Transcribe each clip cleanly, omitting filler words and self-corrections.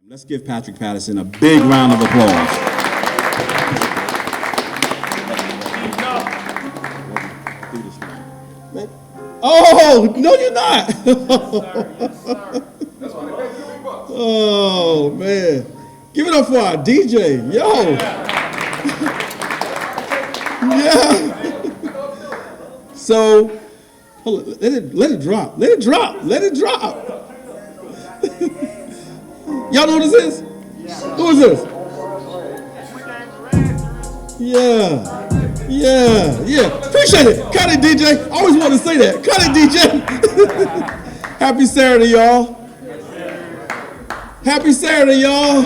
Let's give Patrick Patterson a big round of applause. Oh, no, you're not. Oh, man. Give it up for our DJ. Yo. Yeah. So, hold on, let it drop. Let it drop. Let it drop. Y'all know what this is? Who is this? Yeah. Appreciate it. Cut it, DJ. I always wanted to say that. Cut it, DJ. Happy Saturday, y'all. Happy Saturday, y'all.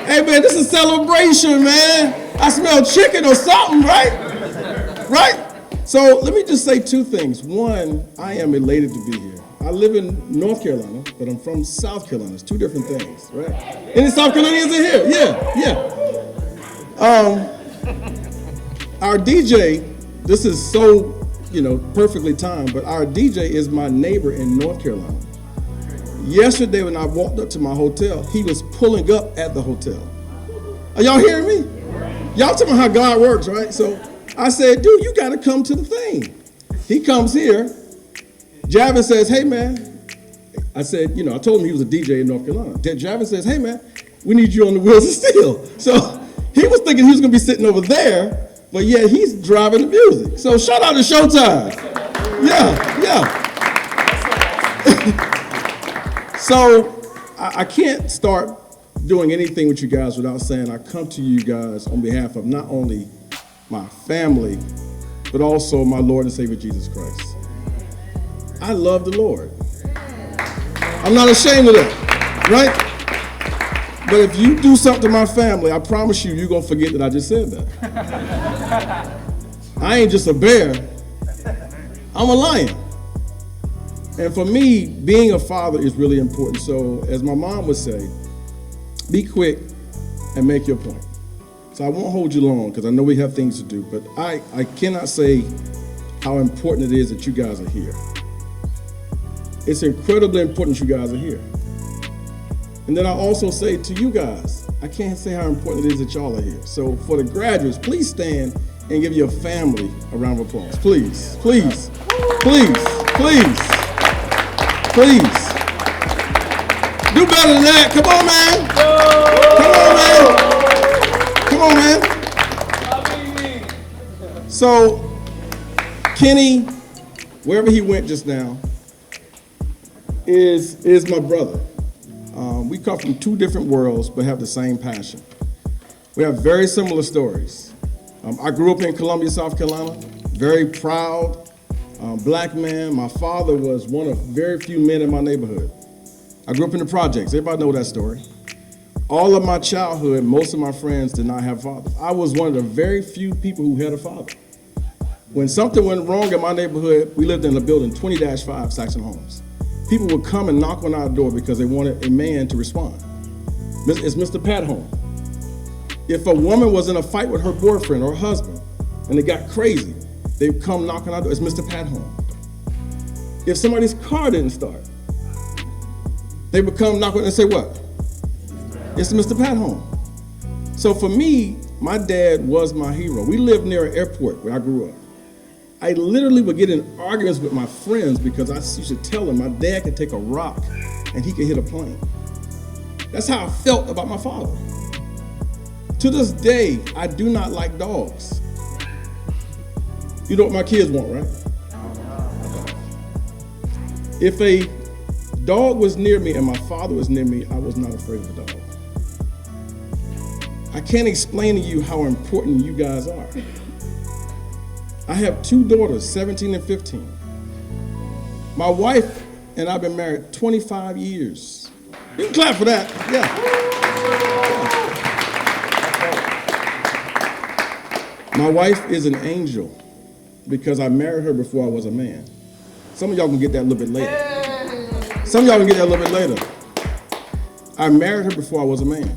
Hey, man, this is a celebration, man. I smell chicken or something, right? Right? So let me just say two things. One, I am elated to be here. I live in North Carolina, but I'm from South Carolina. It's two different things, right? Any South Carolinians in here? Yeah. Our DJ, this is so, perfectly timed, but our DJ is my neighbor in North Carolina. Yesterday when I walked up to my hotel, he was pulling up at the hotel. Are y'all hearing me? Y'all talking about how God works, right? So I said, dude, you got to come to the thing. He comes here. Javin says, hey, man. I said, I told him he was a DJ in North Carolina. Javin says, hey, man, we need you on the Wheels of Steel. So he was thinking he was going to be sitting over there, but yeah, he's driving the music. So shout out to Showtime. Yeah. So I can't start doing anything with you guys without saying I come to you guys on behalf of not only my family, but also my Lord and Savior Jesus Christ. I love the Lord. I'm not ashamed of that, right? But if you do something to my family, I promise you're going to forget that I just said that. I ain't just a bear. I'm a lion. And for me, being a father is really important. So as my mom would say, be quick and make your point. So I won't hold you long because I know we have things to do, but I cannot say how important it is that you guys are here. It's incredibly important you guys are here. And then I also say to you guys, I can't say how important it is that y'all are here. So for the graduates, please stand and give your family a round of applause. Please. Do better than that. Come on, man. So Kenny, wherever he went just now, is my brother. We come from two different worlds, but have the same passion. We have very similar stories. I grew up in Columbia, South Carolina, very proud black man. My father was one of very few men in my neighborhood. I grew up in the projects. Everybody know that story. All of my childhood, most of my friends did not have fathers. I was one of the very few people who had a father. When something went wrong in my neighborhood, we lived in a building, 20-5 Saxon Homes. People would come and knock on our door because they wanted a man to respond. It's Mr. Pat home. If a woman was in a fight with her boyfriend or husband and it got crazy, they'd come knock on our door. It's Mr. Pat home. If somebody's car didn't start, they would come knock on and say, what? It's Mr. Pat home. So for me, my dad was my hero. We lived near an airport where I grew up. I literally would get in arguments with my friends because I used to tell them my dad could take a rock and he could hit a plane. That's how I felt about my father. To this day, I do not like dogs. You know what my kids want, right? If a dog was near me and my father was near me, I was not afraid of a dog. I can't explain to you how important you guys are. I have two daughters, 17 and 15. My wife and I've been married 25 years. You can clap for that, yeah. My wife is an angel because I married her before I was a man. Some of y'all can get that a little bit later. I married her before I was a man.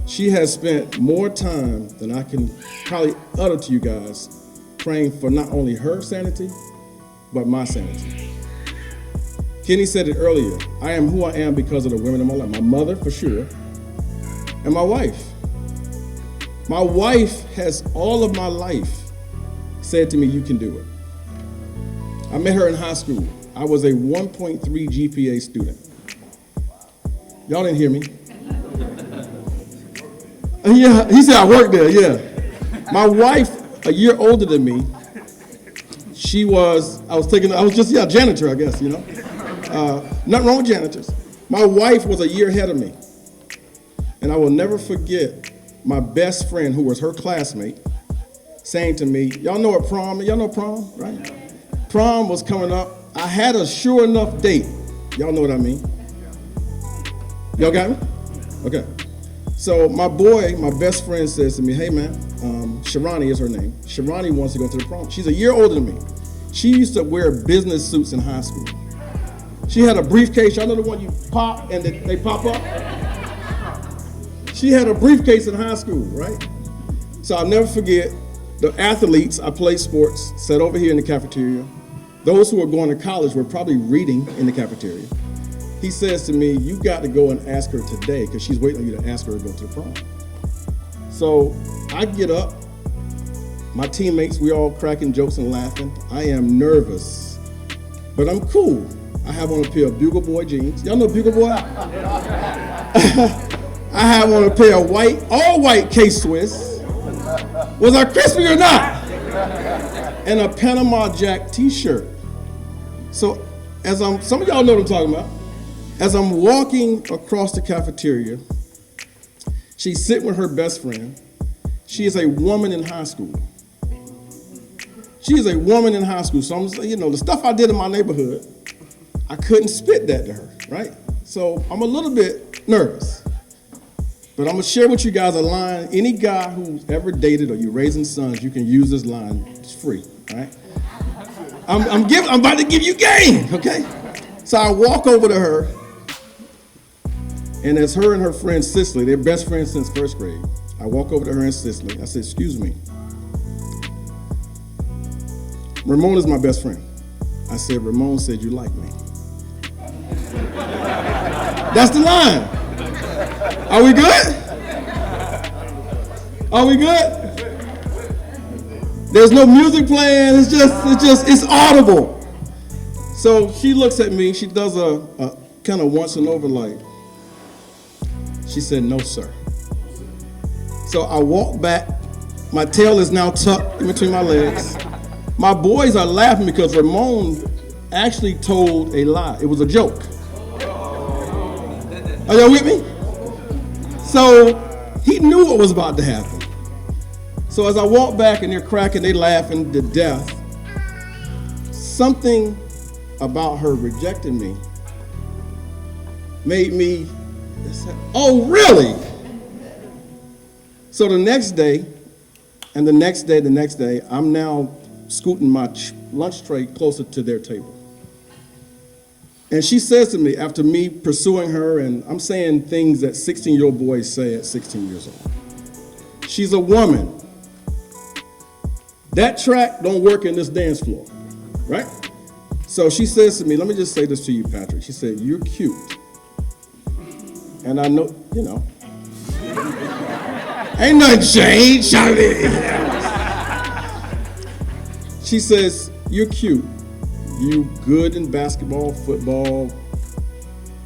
She has spent more time than I can probably utter to you guys praying for not only her sanity, but my sanity. Kenny said it earlier. I am who I am because of the women in my life. My mother, for sure, and my wife. My wife has all of my life said to me, you can do it. I met her in high school. I was a 1.3 GPA student. Y'all didn't hear me? Yeah, he said I worked there, yeah. My wife, a year older than me, I was just janitor, I guess, you know. Nothing wrong with janitors. My wife was a year ahead of me. And I will never forget my best friend, who was her classmate, saying to me, y'all know prom, right? Prom was coming up. I had a sure enough date. Y'all know what I mean? Y'all got me? Okay. So my best friend says to me, hey man, Sharani is her name. Sharani wants to go to the prom. She's a year older than me. She used to wear business suits in high school. She had a briefcase. Y'all know the one you pop and they pop up? She had a briefcase in high school, right? So I'll never forget, the athletes, I played sports, sat over here in the cafeteria. Those who were going to college were probably reading in the cafeteria. He says to me, you got to go and ask her today, because she's waiting on you to ask her to go to the prom. So I get up, my teammates, we all cracking jokes and laughing. I am nervous, but I'm cool. I have on a pair of Bugle Boy jeans. Y'all know Bugle Boy? I have on a pair of all white K-Swiss. Was I crispy or not? And a Panama Jack t-shirt. So some of y'all know what I'm talking about. As I'm walking across the cafeteria, she's sitting with her best friend. She is a woman in high school. She is a woman in high school. So the stuff I did in my neighborhood, I couldn't spit that to her, right? So I'm a little bit nervous. But I'm gonna share with you guys a line. Any guy who's ever dated or you're raising sons, you can use this line. It's free, all right? I'm about to give you game, okay? So I walk over to her, and it's her and her friend Cicely. They're best friends since first grade. I walk over to her and Cicely. I said, excuse me. Ramon is my best friend. I said, Ramon said you like me. That's the line. Are we good? Are we good? There's no music playing. It's audible. So she looks at me. She does a kind of once and over like. She said, no, sir. So I walk back. My tail is now tucked in between my legs. My boys are laughing because Ramon actually told a lie. It was a joke. Are y'all with me? So he knew what was about to happen. So as I walk back and they're cracking, they laughing to death, something about her rejecting me made me, oh really? So the next day, and the next day, I'm now scooting my lunch tray closer to their table. And she says to me, after me pursuing her, and I'm saying things that 16-year-old boys say at 16 years old. She's a woman. That track don't work in this dance floor, right? So she says to me, let me just say this to you, Patrick. She said, you're cute. And I know, ain't nothing changed, She says, you're cute. You good in basketball, football.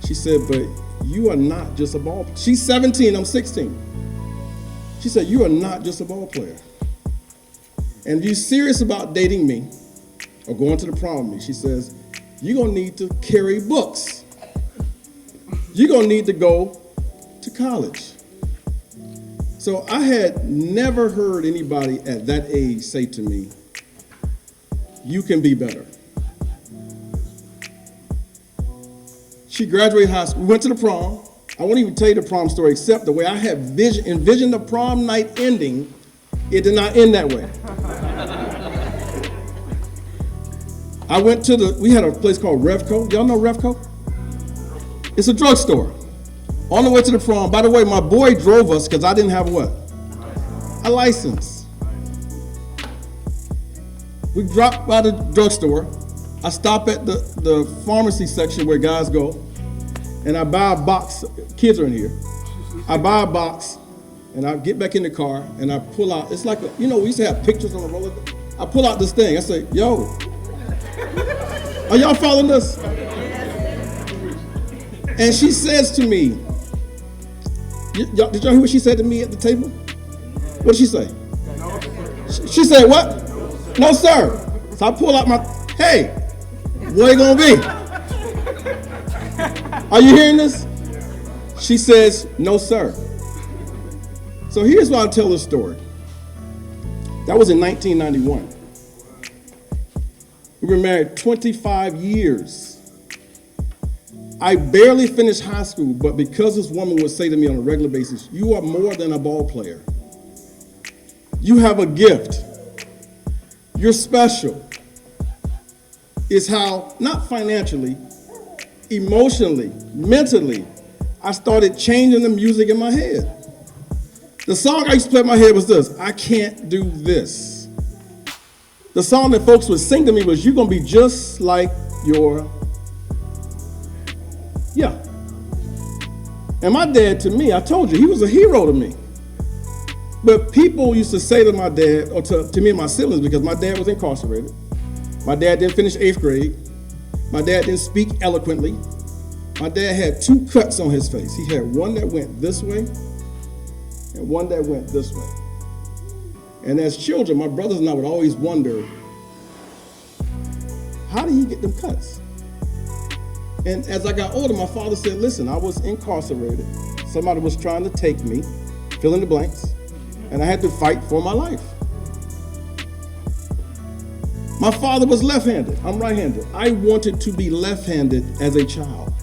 She said, but you are not just a ball player. She's 17, I'm 16. She said, you are not just a ball player. And if you're serious about dating me or going to the prom with me, she says, you're gonna need to carry books. You're gonna need to go to college. So I had never heard anybody at that age say to me, you can be better. She graduated high school, we went to the prom. I won't even tell you the prom story, except the way I had envisioned the prom night ending, it did not end that way. I went we had a place called Revco. Y'all know Revco? It's a drugstore. On the way to the prom, by the way, my boy drove us because I didn't have what? A license. We dropped by the drugstore. I stop at the pharmacy section where guys go, and I buy a box. Kids are in here. I buy a box, and I get back in the car, and I pull out. It's like, we used to have pictures on the roller. I pull out this thing. I say, yo, are y'all following this? And she says to me, did y'all hear what she said to me at the table? What did she say? She said, what? No, sir. So I pull out hey, what it gonna be? Are you hearing this? She says, no, sir. So here's why I tell this story. That was in 1991. We were married 25 years. I barely finished high school, but because this woman would say to me on a regular basis, you are more than a ball player. You have a gift. You're special. It's how, not financially, emotionally, mentally, I started changing the music in my head. The song I used to play in my head was this: I can't do this. The song that folks would sing to me was, you're gonna be just like your, yeah. And my dad, to me, I told you, he was a hero to me. But people used to say to my dad, or to me and my siblings, because my dad was incarcerated. My dad didn't finish 8th grade. My dad didn't speak eloquently. My dad had 2 cuts on his face. He had one that went this way and one that went this way. And as children, my brothers and I would always wonder, how did he get them cuts? And as I got older, my father said, listen, I was incarcerated. Somebody was trying to take me, fill in the blanks, and I had to fight for my life. My father was left-handed. I'm right-handed. I wanted to be left-handed as a child.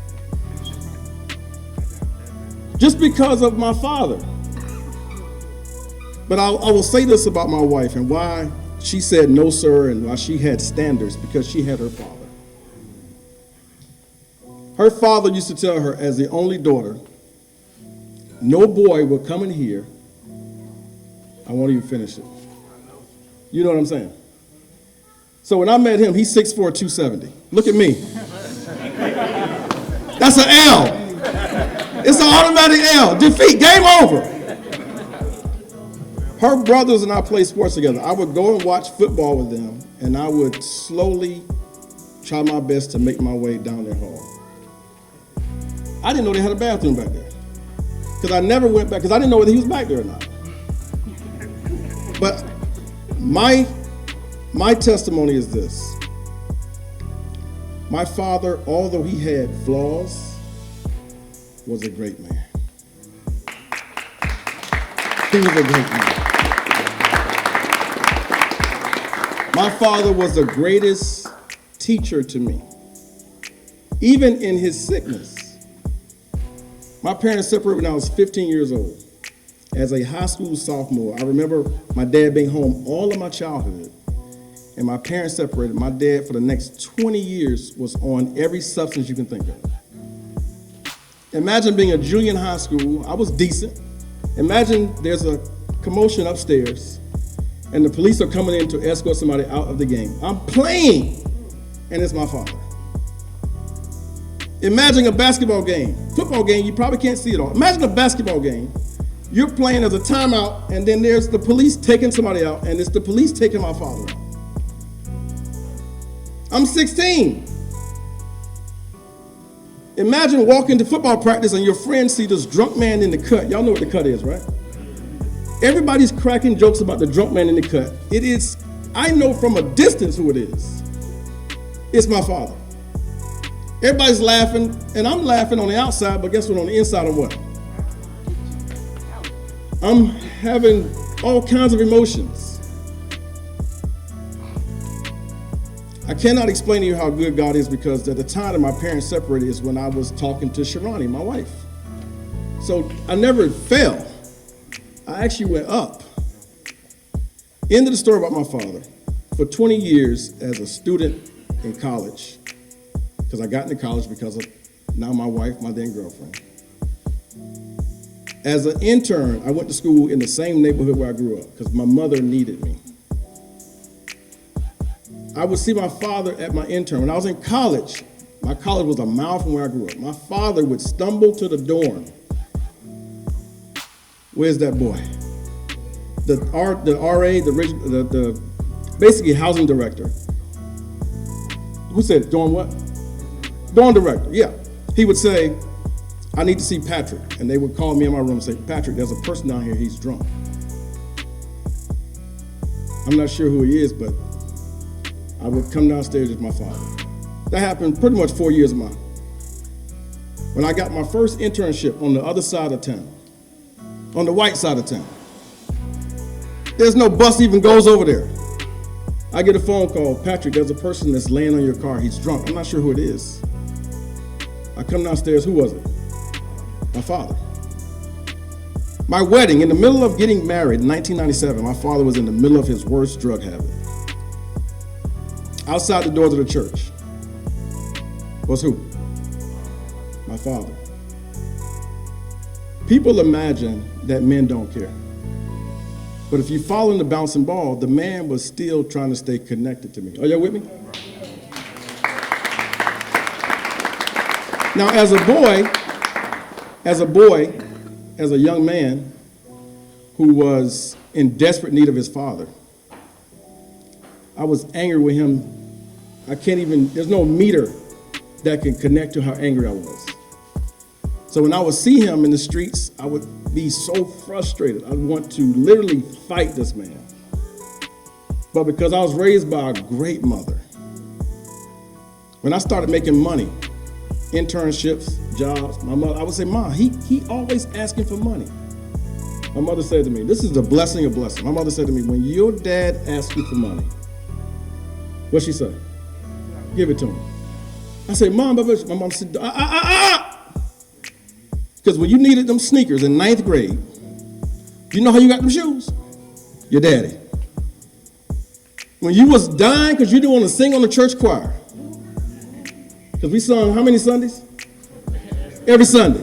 Just because of my father. But I will say this about my wife and why she said no, sir, and why she had standards, because she had her father. Her father used to tell her, as the only daughter, no boy will come in here. I won't even finish it. You know what I'm saying? So when I met him, he's 6'4", 270. Look at me. That's an L. It's an automatic L. Defeat. Game over. Her brothers and I played sports together. I would go and watch football with them, and I would slowly try my best to make my way down their hall. I didn't know they had a bathroom back there. Because I never went back, because I didn't know whether he was back there or not. But my testimony is this. My father, although he had flaws, was a great man. He was a great man. My father was the greatest teacher to me, even in his sickness. My parents separated when I was 15 years old. As a high school sophomore, I remember my dad being home all of my childhood, and my parents separated. My dad, for the next 20 years, was on every substance you can think of. Imagine being a junior in high school. I was decent. Imagine there's a commotion upstairs, and the police are coming in to escort somebody out of the game. I'm playing, and it's my father. Imagine a basketball game. Football game, you probably can't see it all. Imagine a basketball game. You're playing as a timeout, and then there's the police taking somebody out, and it's the police taking my father out. I'm 16. Imagine walking to football practice and your friends see this drunk man in the cut. Y'all know what the cut is, right? Everybody's cracking jokes about the drunk man in the cut. It is, I know from a distance who it is. It's my father. Everybody's laughing, and I'm laughing on the outside, but guess what? On the inside, I'm what? I'm having all kinds of emotions. I cannot explain to you how good God is, because at the time that my parents separated is when I was talking to Sharani, my wife. So I never fell. I actually went up. End of the story about my father. For 20 years as a student in college, because I got into college because of now my wife, my then girlfriend. As an intern, I went to school in the same neighborhood where I grew up because my mother needed me. I would see my father at my intern. When I was in college, my college was a mile from where I grew up. My father would stumble to the dorm. Where's that boy? The RA, the basically housing director. Who said dorm what? Dorm director, yeah. He would say, I need to see Patrick. And they would call me in my room and say, Patrick, there's a person down here, he's drunk. I'm not sure who he is, but I would come downstairs with my father. That happened pretty much 4 years of mine. When I got my first internship on the other side of town, on the white side of town, there's no bus even goes over there. I get a phone call, Patrick, there's a person that's laying on your car, he's drunk. I'm not sure who it is. I come downstairs, who was it? My father. My wedding, in the middle of getting married in 1997, my father was in the middle of his worst drug habit. Outside the doors of the church was who? My father. People imagine that men don't care. But if you follow in the bouncing ball, the man was still trying to stay connected to me. Are y'all with me? Now, as a young man who was in desperate need of his father, I was angry with him. There's no meter that can connect to how angry I was. So when I would see him in the streets, I would be so frustrated. I'd want to literally fight this man. But because I was raised by a great mother, when I started making money, internships, jobs, my mother, I would say, Mom, he always asking for money. My mother said to me, this is a blessing of blessing. My mother said to me, when your dad asks you for money, what'd she say? Give it to him. I said, Mom, my mom said, Because when you needed them sneakers in 9th grade, you know how you got them shoes? Your daddy. When you was dying because you didn't want to sing on the church choir, because we sung how many Sundays? Every Sunday.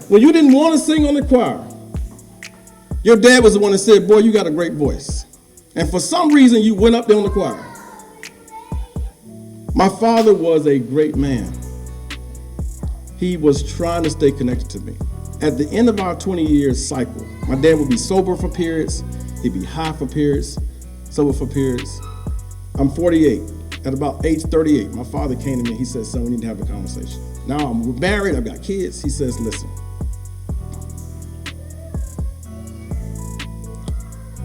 When you didn't want to sing on the choir, your dad was the one that said, boy, you got a great voice. And for some reason, you went up there on the choir. My father was a great man. He was trying to stay connected to me. At the end of our 20 years cycle, my dad would be sober for periods, he'd be high for periods, sober for periods. I'm 48. At about age 38, my father came to me, he said, son, we need to have a conversation. Now I'm married, I've got kids. He says, listen,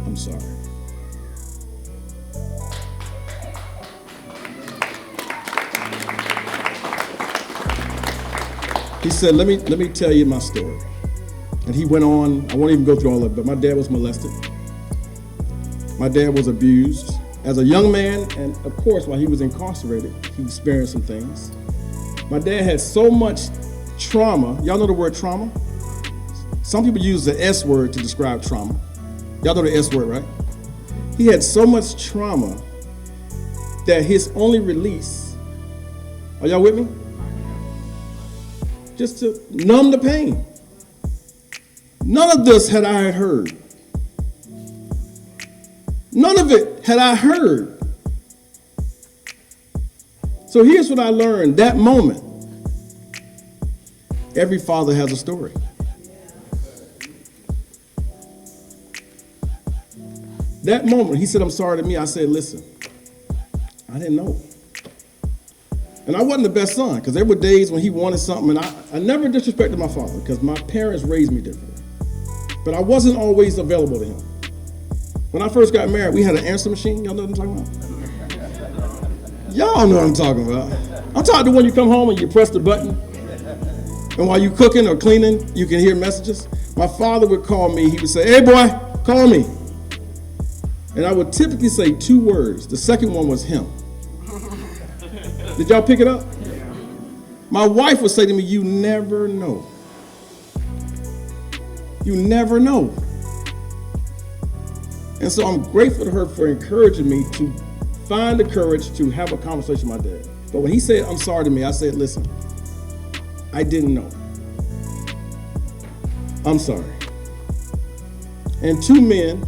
I'm sorry. He said, let me tell you my story. And he went on, I won't even go through all of it, but my dad was molested. My dad was abused. As a young man, and of course, while he was incarcerated, he experienced some things. My dad had so much trauma. Y'all know the word trauma? Some people use the S word to describe trauma. Y'all know the S word, right? He had so much trauma that his only release, are y'all with me? Just to numb the pain. None of this had I heard. None of it had I heard. So here's what I learned that moment. Every father has a story. That moment, he said, I'm sorry to me. I said, listen, I didn't know. And I wasn't the best son, because there were days when he wanted something, and I never disrespected my father, because my parents raised me differently. But I wasn't always available to him. When I first got married, we had an answer machine. Y'all know what I'm talking about? Y'all know what I'm talking about. I'm talking to when you come home and you press the button, and while you're cooking or cleaning, you can hear messages. My father would call me. He would say, hey, boy, call me. And I would typically say 2 words. The second one was him. Did y'all pick it up? My wife would say to me, you never know. You never know. And so I'm grateful to her for encouraging me to find the courage to have a conversation with my dad. But when he said, I'm sorry to me, I said, listen, I didn't know. I'm sorry. And 2 men,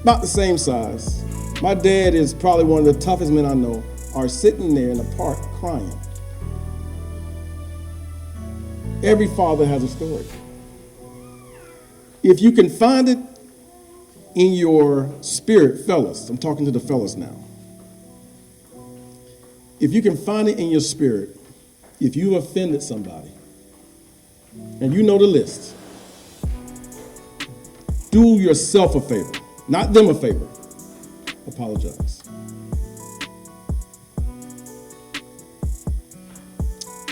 about the same size, My dad is probably one of the toughest men I know, are sitting there in the park crying. Every father has a story. If you can find it in your spirit, fellas, I'm talking to the fellas now. If you can find it in your spirit, if you've offended somebody, and you know the list, do yourself a favor, not them a favor. Apologize.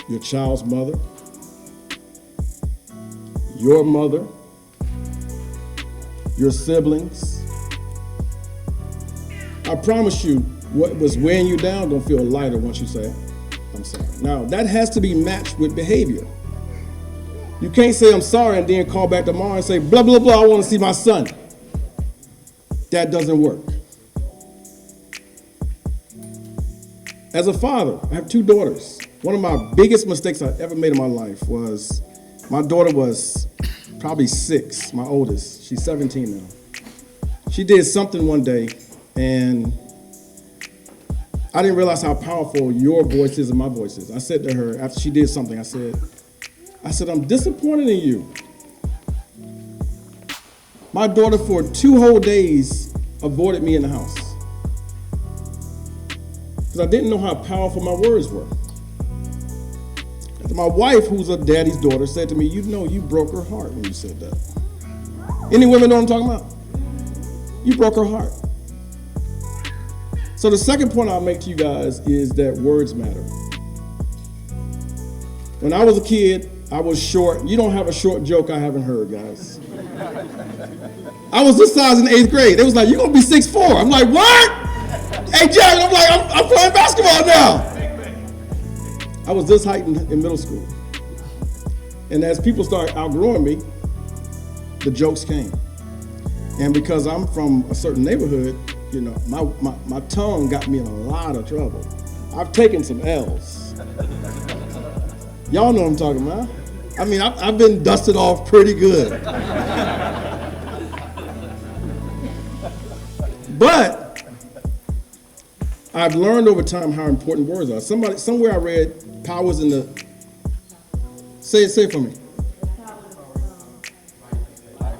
Your child's mother, your mother, your siblings. I promise you, what was weighing you down don't feel lighter once you say, I'm sorry. Now, that has to be matched with behavior. You can't say I'm sorry and then call back tomorrow and say, blah, blah, blah, I want to see my son. That doesn't work. As a father, I have 2 daughters. One of my biggest mistakes I ever made in my life was, my daughter was probably 6, my oldest. She's 17 now. She did something one day, and I didn't realize how powerful your voice is and my voice is. I said to her, after she did something, I said, I'm disappointed in you. My daughter for 2 whole days avoided me in the house because I didn't know how powerful my words were. My wife, who's a daddy's daughter, said to me, you know you broke her heart when you said that. Any women know what I'm talking about? You broke her heart. So the second point I'll make to you guys is that words matter. When I was a kid, I was short. You don't have a short joke I haven't heard, guys. I was this size in 8th grade. They was like, you're going to be 6'4". I'm like, what? Hey, Jack, I'm like, I'm playing basketball now. I was this height in middle school. And as people started outgrowing me, the jokes came. And because I'm from a certain neighborhood, you know, my tongue got me in a lot of trouble. I've taken some L's. Y'all know what I'm talking about. I mean, I've been dusted off pretty good. But I've learned over time how important words are. Somewhere I read powers in the, say it for me.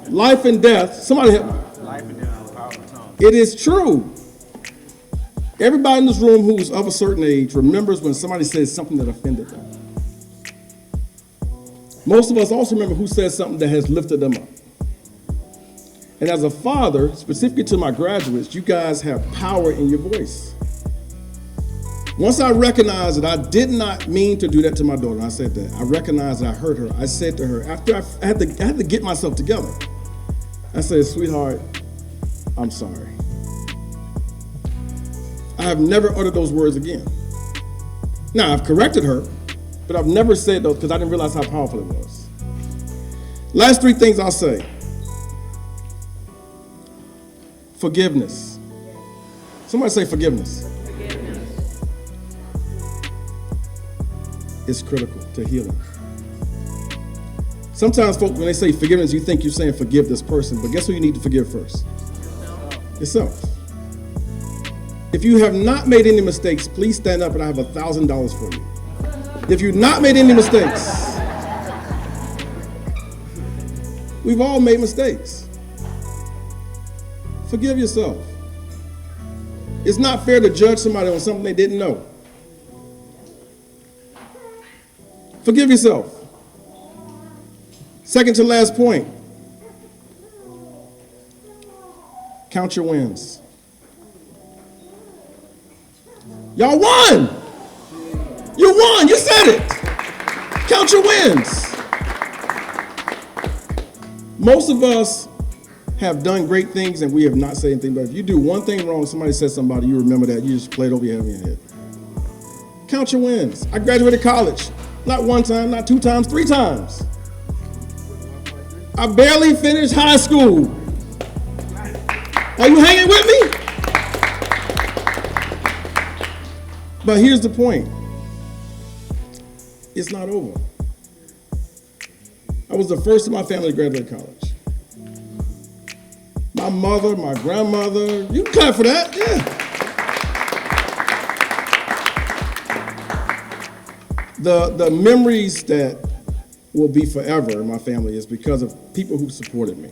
Life and death. Somebody help me. Life and death, the power of the tongue. It is true. Everybody in this room who's of a certain age remembers when somebody says something that offended them. Most of us also remember who says something that has lifted them up. And as a father, specifically to my graduates, you guys have power in your voice. Once I recognized that I did not mean to do that to my daughter, I said that. I recognized that I hurt her. I said to her, after I had to get myself together, I said, sweetheart, I'm sorry. I have never uttered those words again. Now, I've corrected her, but I've never said those because I didn't realize how powerful it was. Last 3 things I'll say. Forgiveness. Somebody say forgiveness. Is critical to healing. Sometimes folks, when they say forgiveness, you think you're saying forgive this person, but guess who you need to forgive first? Yourself. If you have not made any mistakes, please stand up and I have $1,000 for you. If you've not made any mistakes, we've all made mistakes. Forgive yourself. It's not fair to judge somebody on something they didn't know. Forgive yourself. Second to last point. Count your wins. Y'all won. You won. You said it. Count your wins. Most of us have done great things and we have not said anything, but if you do one thing wrong, somebody says something about it, you remember that, you just play it over your head. Count your wins. I graduated college. Not 1 time, not 2 times, 3 times. I barely finished high school. Are you hanging with me? But here's the point. It's not over. I was the first in my family to graduate college. My my mother, my grandmother. You can clap for that, yeah. The memories that will be forever in my family is because of people who supported me.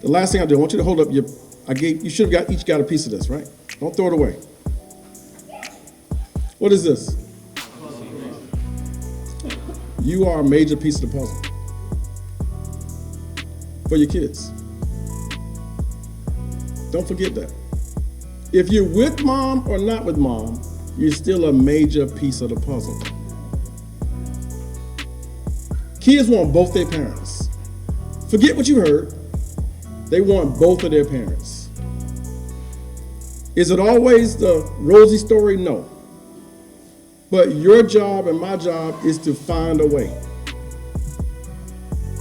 The last thing I do, I want you to hold up you should have each got a piece of this, right? Don't throw it away. What is this? You are a major piece of the puzzle for your kids. Don't forget that. If you're with mom or not with mom, you're still a major piece of the puzzle. Kids want both their parents. Forget what you heard. They want both of their parents. Is it always the rosy story? No. But your job and my job is to find a way.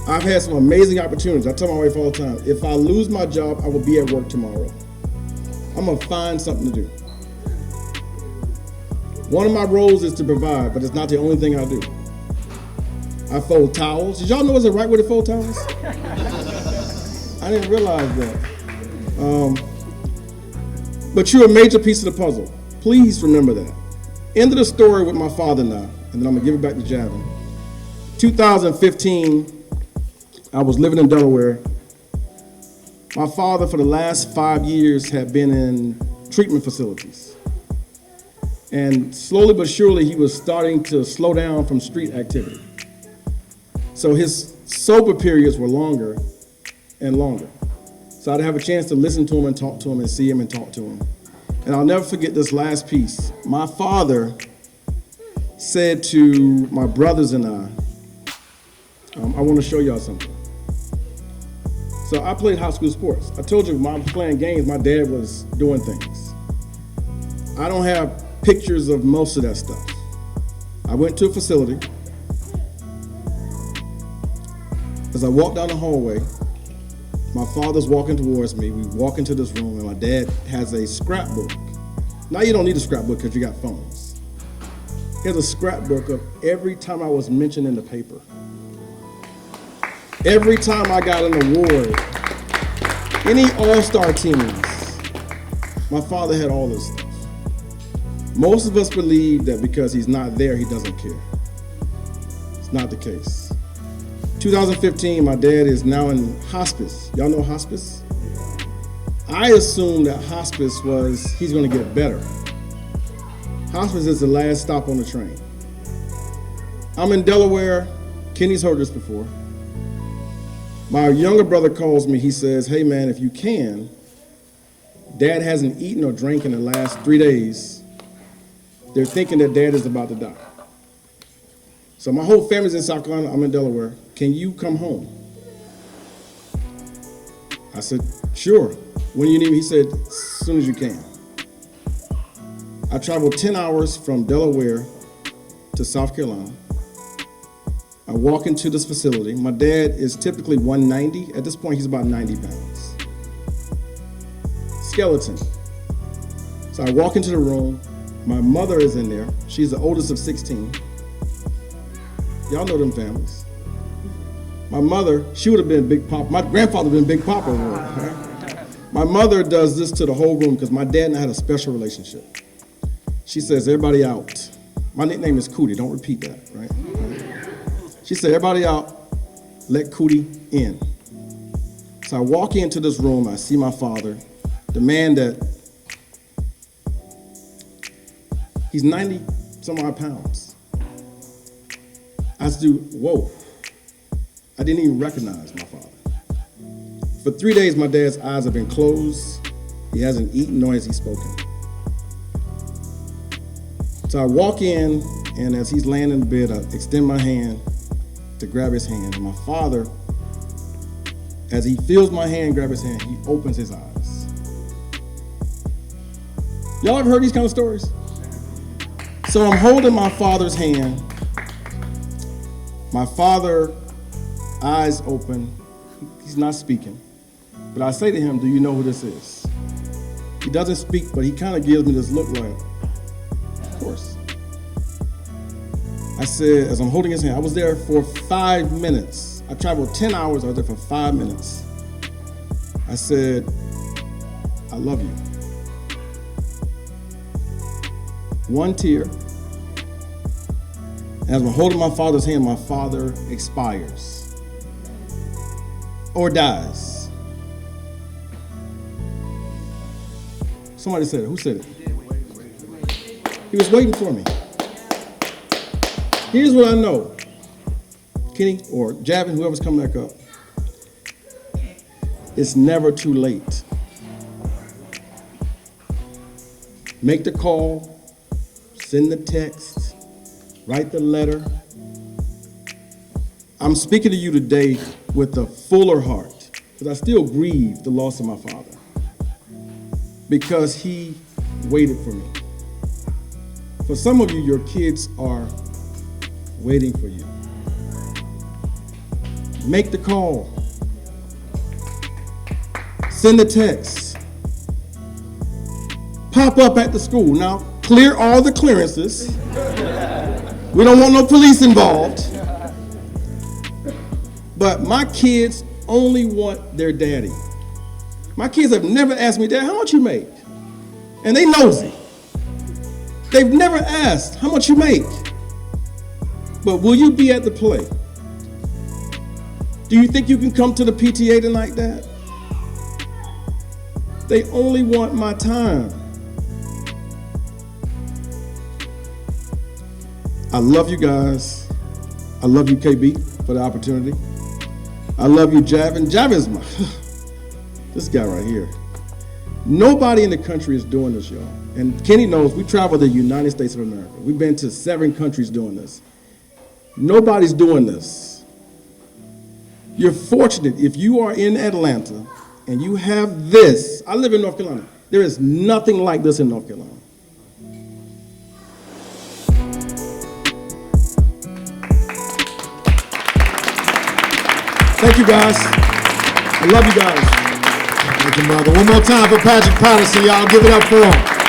I've had some amazing opportunities. I tell my wife all the time, if I lose my job, I will be at work tomorrow. I'm gonna find something to do. One of my roles is to provide, but it's not the only thing I do. I fold towels. Did y'all know it's the right way to fold towels? I didn't realize that. But you're a major piece of the puzzle. Please remember that. End of the story with my father now, and then I'm gonna give it back to Javin. 2015, I was living in Delaware. My father, for the last 5 years, had been in treatment facilities. And slowly but surely, he was starting to slow down from street activity. So his sober periods were longer and longer. So I'd have a chance to listen to him and talk to him and see him and talk to him. And I'll never forget this last piece. My father said to my brothers and I want to show y'all something. So I played high school sports. I told you when I was playing games, my dad was doing things. I don't have pictures of most of that stuff. I went to a facility. As I walked down the hallway, my father's walking towards me. We walk into this room, and my dad has a scrapbook. Now you don't need a scrapbook because you got phones. He has a scrapbook of every time I was mentioned in the paper. Every time I got an award, any all-star teams, my father had all this stuff. Most of us believe that because he's not there, he doesn't care. It's not the case. 2015, my dad is now in hospice. Y'all know hospice? I assumed that hospice was he's gonna get better. Hospice is the last stop on the train. I'm in Delaware. Kenny's heard this before. My younger brother calls me. He says, hey man, if you can, dad hasn't eaten or drank in the last 3 days. They're thinking that dad is about to die. So my whole family's in South Carolina, I'm in Delaware. Can you come home? I said, sure. When you need me? He said, as soon as you can. I traveled 10 hours from Delaware to South Carolina. I walk into this facility. My dad is typically 190. At this point, he's about 90 pounds. Skeleton. So I walk into the room. My mother is in there. She's the oldest of 16. Y'all know them families. My mother, she would have been Big Papa. My grandfather would have been Big Papa. Right? My mother does this to the whole room because my dad and I had a special relationship. She says, everybody out. My nickname is Cootie, don't repeat that, right? She said, everybody out, let Cootie in. So I walk into this room, I see my father, the man that, he's 90 some odd pounds. I do, whoa. I didn't even recognize my father. For 3 days, my dad's eyes have been closed. He hasn't eaten, nor has he spoken. So I walk in, and as he's laying in the bed, I extend my hand to grab his hand. And my father, as he feels my hand grab his hand, he opens his eyes. Y'all ever heard these kind of stories? So I'm holding my father's hand. My father, eyes open. He's not speaking. But I say to him, do you know who this is? He doesn't speak, but he kind of gives me this look like, of course. I said, as I'm holding his hand, I was there for 5 minutes. I traveled 10 hours, I was there for 5 minutes. I said, I love you. One tear. As I'm holding my father's hand, my father expires or dies. Somebody said it. Who said it? He was waiting for me. Here's what I know. Kenny or Javin, whoever's coming back up. It's never too late. Make the call, send the text, write the letter. I'm speaking to you today with a fuller heart, because I still grieve the loss of my father, because he waited for me. For some of you, your kids are waiting for you. Make the call. Send the text. Pop up at the school. Now, clear all the clearances. We don't want no police involved. But my kids only want their daddy. My kids have never asked me, Dad, how much you make? And they nosy. They've never asked how much you make. But will you be at the play? Do you think you can come to the PTA tonight, Dad? They only want my time. I love you guys. I love you, KB, for the opportunity. I love you, Javin. Javin's my, this guy right here. Nobody in the country is doing this, y'all. And Kenny knows we travel the United States of America. We've been to 7 countries doing this. Nobody's doing this. You're fortunate if you are in Atlanta and you have this. I live in North Carolina. There is nothing like this in North Carolina. Thank you, guys. I love you guys. Thank you, brother. One more time for Patrick Patterson, y'all. Give it up for him.